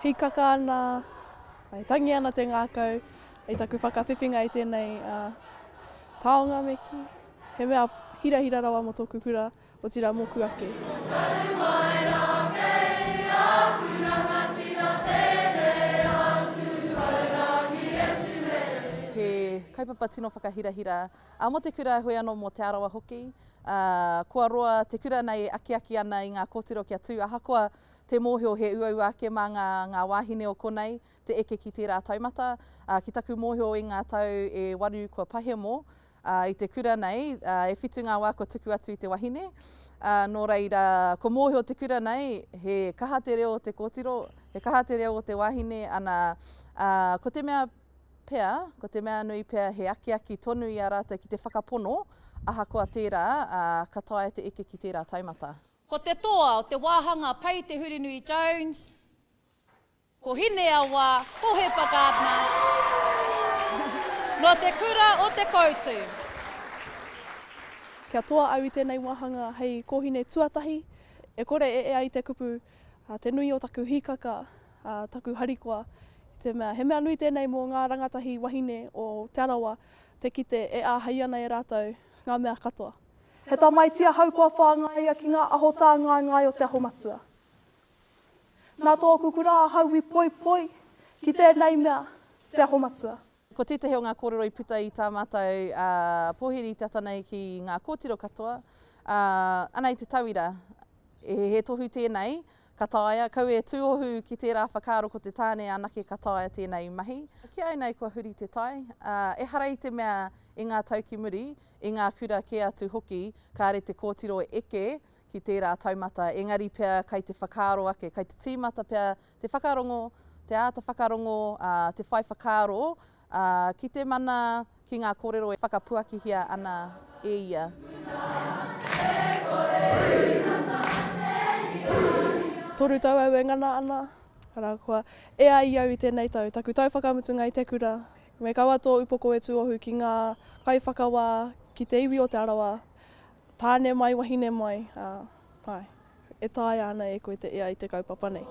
hikaka ana, ai tangi ana te ngākau, ai taku whakawhiwhinga i tēnei taonga me ki. He mea hira rawa mo tōku kura o tira moku ake. He kaupapa tino whakahirahira. Mo te kura hoi anō mo te Arawa hoki. Kua roa te kura nei aki ana i ngā kōtiro kia tū. Ahakoa te mōhio he uaua ake mā ngā wahine o konei, te eke ki tērā taumata. Ki taku mōhio i ngā tau e waru kua pahemo. I te kura nei, e whitu ngā wā kua tuku atu i te wahine. Nō reira, ko mōhio te kura nei, he kaha te reo o te kōtiro, he kaha te reo o te wahine, ana ko te mea pea, ko te mea nui pea he aki tonu i a rātou ki te whakapono, ahakoa tērā, ka tae te eke ki tērā taumata. Ko te toa o te wāhanga Pei Te Hurinui Jones, ko hine awa, ko he pakātna, no te kura o te koutu. Kia toa au i tēnei wāhanga hei kohine tuatahi, e kore ai te kupu, te nui o taku hikaka, taku harikoa, te mea, he mea nui tēnei mō ngā rangatahi wahine o te Arawa, te kite e āhei ana e rātou ngā mea katoa. He tā mai tia hau kua whāngai ki ngā ahota ngai o te aho matua. Nā tōku kura hau I poi ki tēnei mea te aho matua. Ko tētahi o ngā kōrero I puta I tā mātou pōhiri tata nei ki ngā kōtiro katoa. Ana I te tauira, he tohu tēnei, ka taia, kau e tūohu ki tērā whakaaro ko te tāne anake ka taia tēnei mahi. Kia ai nei kua huri te tai, e harai te mea I ngā tauki muri, I ngā kura ke atu hoki, ka re te kōtiro eke ki tērā taumata, engari pia kai te whakaaro ake, kai te tīmata pia te whakarongo, te āta whakarongo, te whai whakaaro, ki te mana ki ngā kōrero e whakapuakihia ana e ia. Toru tau au e ngana ana, ara kua e ai au I tēnei tau, taku tau whakamutunga I te kura. Me kaua tō upoko e tuohu ki ngā kai whakawā, ki te iwi o te Arawa, tāne mai, wahine mai, e tāia ana e koe te ea I te kaupapa nei.